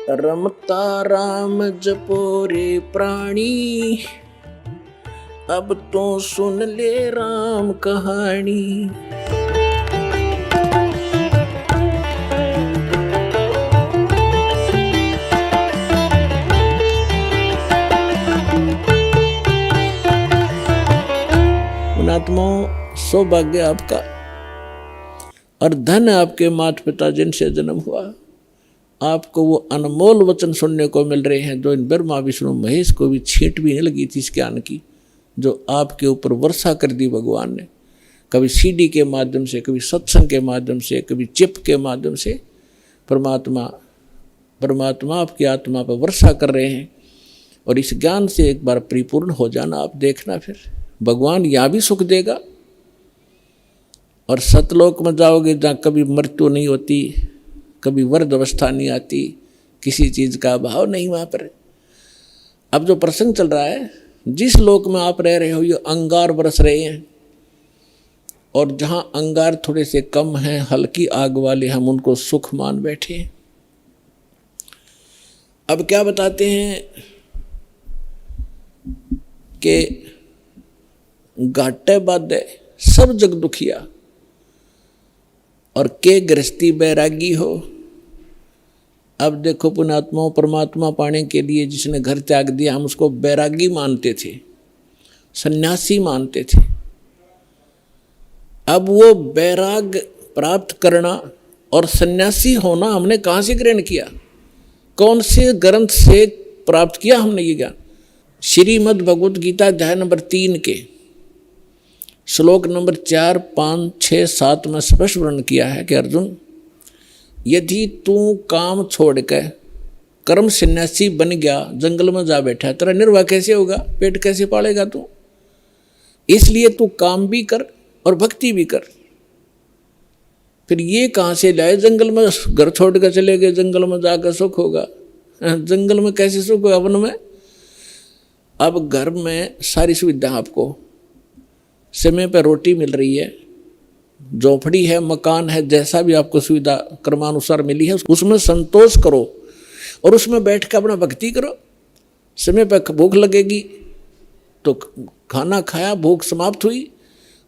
रमता राम जपो रे प्राणी, अब तो सुन ले राम कहानी। पुणात्माओं, सौभाग्य आपका और धन आपके माता पिता जिनसे जन्म हुआ। आपको वो अनमोल वचन सुनने को मिल रहे हैं जो इन ब्रह्मा विष्णु महेश को भी छींट भी नहीं लगी थी इस ज्ञान की, जो आपके ऊपर वर्षा कर दी भगवान ने। कभी सीडी के माध्यम से, कभी सत्संग के माध्यम से, कभी चिप के माध्यम से परमात्मा आपकी आत्मा पर वर्षा कर रहे हैं। और इस ज्ञान से एक बार परिपूर्ण हो जाना, आप देखना फिर भगवान यहाँ भी सुख देगा और सतलोक में जाओगे जहाँ कभी मृत्यु नहीं होती, कभी वृद्ध अवस्था नहीं आती, किसी चीज़ का अभाव नहीं वहाँ पर। अब जो प्रसंग चल रहा है, जिस लोक में आप रह रहे हो ये अंगार बरस रहे हैं, और जहाँ अंगार थोड़े से कम हैं, हल्की आग वाले, हम उनको सुख मान बैठे हैं। अब क्या बताते हैं कि घाटे बाधे सब जग दुखिया और के गृहस्थी बैरागी हो। अब देखो पुणात्माओं, परमात्मा पाने के लिए जिसने घर त्याग दिया, हम उसको बैरागी मानते थे, सन्यासी मानते थे। अब वो बैराग प्राप्त करना और सन्यासी होना हमने कहाँ से ग्रहण किया, कौन से ग्रंथ से प्राप्त किया हमने ये ज्ञान? श्रीमद् भगवत गीता अध्याय नंबर 3 के श्लोक नंबर 4, 5, 6, 7 में स्पष्ट वर्णन किया है कि अर्जुन, यदि तू काम छोड़ कर कर्म सन्यासी बन गया, जंगल में जा बैठा, तेरा निर्वाह कैसे होगा, पेट कैसे पालेगा तू? इसलिए तू काम भी कर और भक्ति भी कर। फिर ये कहाँ से लाए, जंगल में घर छोड़ कर चले गए, जंगल में जाकर सुख होगा? जंगल में कैसे सुख होगा, वन में? अब घर में सारी सुविधा आपको, समय पर रोटी मिल रही है, झोपड़ी है, मकान है, जैसा भी आपको सुविधा क्रमानुसार मिली है उसमें संतोष करो और उसमें बैठ कर अपना भक्ति करो। समय पर भूख लगेगी तो खाना खाया, भूख समाप्त हुई,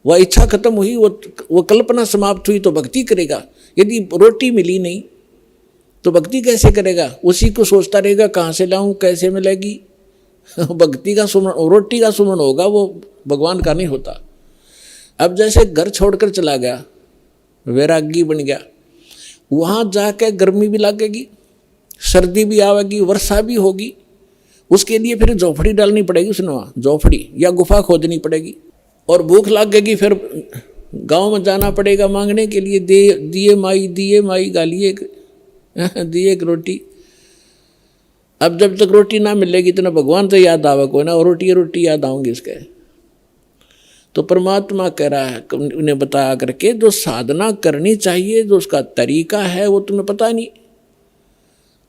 वह इच्छा खत्म हुई, वो कल्पना समाप्त हुई तो भक्ति करेगा। यदि रोटी मिली नहीं तो भक्ति कैसे करेगा? उसी को सोचता रहेगा कहाँ से लाऊं, कैसे मिलेगी। भक्ति का सुमन, रोटी का सुमन होगा, वो भगवान का नहीं होता। अब जैसे घर छोड़कर चला गया, वैरागी बन गया, वहाँ जाकर गर्मी भी लगेगी, सर्दी भी आवेगी, वर्षा भी होगी, उसके लिए फिर झोपड़ी डालनी पड़ेगी, उसने वहाँ झोपड़ी या गुफा खोदनी पड़ेगी। और भूख लगेगी, फिर गांव में जाना पड़ेगा मांगने के लिए, दिए माई गालिए दिए एक रोटी। अब जब तक रोटी ना मिलेगी तो ना भगवान तो याद आवे कोई ना, और रोटी याद आऊंगी इसके। तो परमात्मा कह रहा है उन्हें बताया करके, जो साधना करनी चाहिए, जो उसका तरीका है, वो तुम्हें पता नहीं।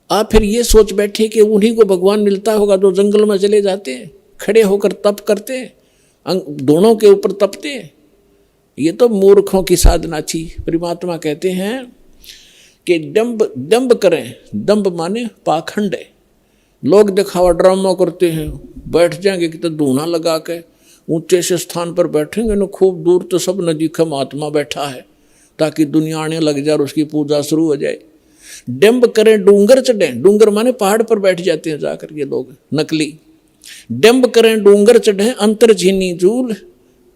आप फिर ये सोच बैठे कि उन्हीं को भगवान मिलता होगा जो जंगल में चले जाते हैं, खड़े होकर तप करते हैं, दोनों के ऊपर तपते हैं। ये तो मूर्खों की साधना थी। परमात्मा कहते हैं कि दंभ करें, दंभ माने पाखंड है। लोग दिखावा ड्रामा करते हैं, बैठ जाएंगे कि तो धूना लगा के ऊंचे से स्थान पर बैठेंगे ना, खूब दूर तो सब न दिखे महात्मा बैठा है, ताकि दुनिया आने लग जाए और उसकी पूजा शुरू हो जाए। डंब करें, डूंगर चढ़ें, डूंगर माने पहाड़ पर बैठ जाते हैं जाकर ये लोग नकली। डंब करें डूंगर चढ़ें, अंतर झीनी झूल,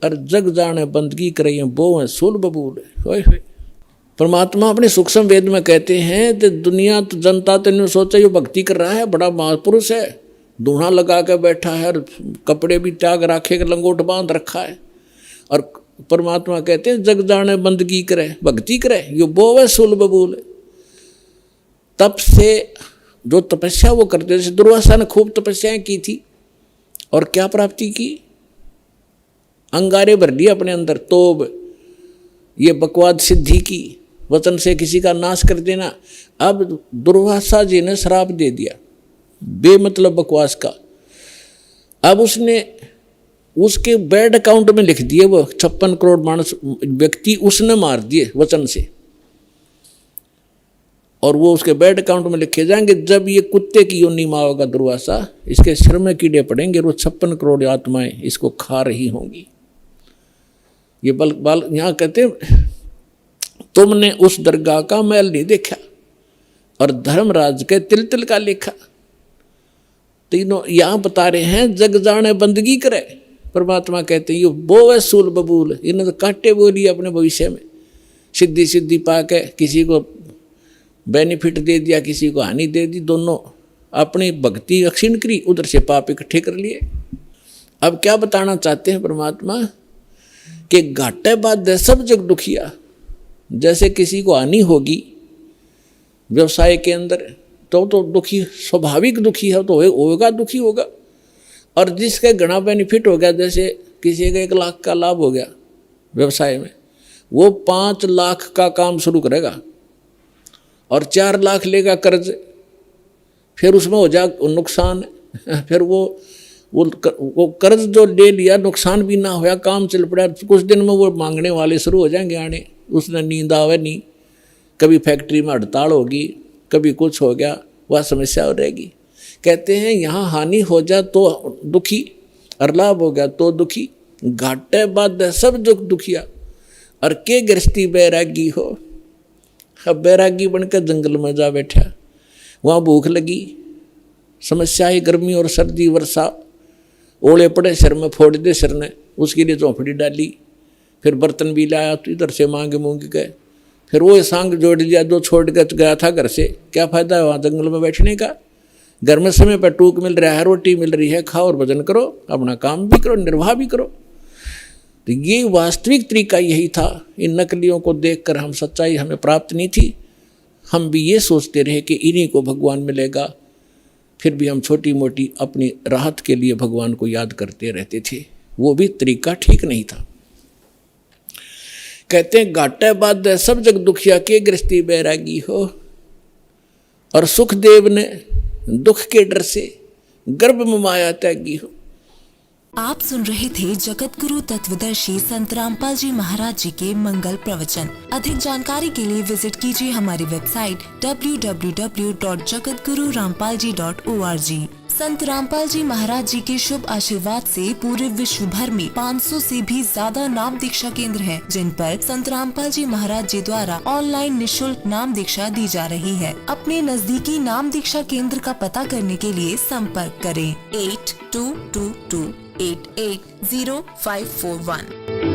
और जग जाने बंदगी करें बो सुल बबूल। परमात्मा अपने सूक्ष्म वेद में कहते हैं कि दुनिया तो जनता तो नहीं सोचा ये भक्ति कर रहा है, बड़ा महापुरुष है, दूल्हा लगा कर बैठा है, कपड़े भी त्याग रखे, लंगोट बांध रखा है। और परमात्मा कहते हैं जग जाने बंदगी करे, भक्ति करे, यो बोवे सुल बबूल। तप से जो तपस्या वो करते, जैसे दुर्वासा ने खूब तपस्याएं की थी और क्या प्राप्ति की? अंगारे भर लिए अपने अंदर, तोब ये बकवाद सिद्धि की, वचन से किसी का नाश कर देना। अब दुर्वासा जी ने श्राप दे दिया बेमतलब बकवास का। अब उसने उसके बैड अकाउंट में लिख दिए, वो 56 करोड़ मानस व्यक्ति उसने मार दिए वचन से। और वो उसके बैड अकाउंट में लिखे जाएंगे। जब ये कुत्ते की योनि माँ होगा दुर्वासा, इसके सिर में कीड़े पड़ेंगे, वो 56 करोड़ आत्माएं इसको खा रही होंगी। ये बाल यहाँ कहते तुमने उस दरगाह का मैल नहीं देखा और धर्मराज के तिल तिल का लेखा। तीनों यहाँ बता रहे हैं जग जाने बंदगी करे। परमात्मा कहते हैं ये बोवे सूल बबूल, इन्होंने तो काटे बोली अपने भविष्य में, सिद्धि सिद्धि पा के किसी को बेनिफिट दे दिया, किसी को हानि दे दी, दोनों अपनी भक्ति अक्षीण करी, उधर से पाप इकट्ठे कर लिए। अब क्या बताना चाहते हैं परमात्मा कि घाटे बाद सब जग दुखिया। जैसे किसी को हानि होगी व्यवसाय के अंदर तो दुखी, स्वाभाविक दुखी है, तो होगा दुखी होगा। और जिसके घना बेनिफिट हो गया, जैसे किसी का 1 लाख का लाभ हो गया व्यवसाय में, वो 5 लाख का काम शुरू करेगा और 4 लाख लेगा कर्ज, फिर उसमें हो जा नुकसान। फिर वो कर्ज जो ले लिया नुकसान भी ना होया, काम चल पड़ा, कुछ दिन में वो मांगने वाले शुरू हो जाएंगे आने, उसने नींद आवे नहीं, कभी फैक्ट्री में हड़ताल होगी, कभी कुछ हो गया, वह समस्या हो रहेगी। कहते हैं यहाँ हानि हो जा तो दुखी और लाभ हो गया तो दुखी। घाटे बाद सब दुखिया और के गृहस्थी बैरागी हो। अब बैरागी बनकर जंगल में जा बैठा, वहाँ भूख लगी, समस्या है गर्मी और सर्दी वर्षा, ओले पड़े सिर में, फोड़ दे सिर ने, उसके लिए झोंपड़ी डाली, फिर बर्तन भी लाया तो इधर से मांग गए, फिर वो सांग जोड़ लिया जो छोड़ कर गया था घर से। क्या फायदा है वहाँ जंगल में बैठने का? घर में समय पर टूक मिल रहा है, रोटी मिल रही है, खाओ और भजन करो, अपना काम भी करो, निर्वाह भी करो। तो ये वास्तविक तरीका यही था। इन नकलियों को देखकर हम सच्चाई हमें प्राप्त नहीं थी, हम भी ये सोचते रहे कि इन्हीं को भगवान मिलेगा, फिर भी हम छोटी मोटी अपनी राहत के लिए भगवान को याद करते रहते थे। वो भी तरीका ठीक नहीं था। कहते हैं घाटे बाद सब जग दुखिया के गृहस्थी बैरागी हो। और सुखदेव ने दुख के डर से गर्भ में माया त्यागी हो। आप सुन रहे थे जगत गुरु तत्वदर्शी संत रामपाल जी महाराज जी के मंगल प्रवचन। अधिक जानकारी के लिए विजिट कीजिए हमारी वेबसाइट www.jagatgururampalji.org। संत रामपाल जी महाराज जी के शुभ आशीर्वाद से पूरे विश्व भर में 500 से भी ज्यादा नाम दीक्षा केंद्र हैं, जिन पर संत रामपाल जी महाराज जी द्वारा ऑनलाइन निशुल्क नाम दीक्षा दी जा रही है। अपने नजदीकी नाम दीक्षा केंद्र का पता करने के लिए संपर्क करें 8222880541।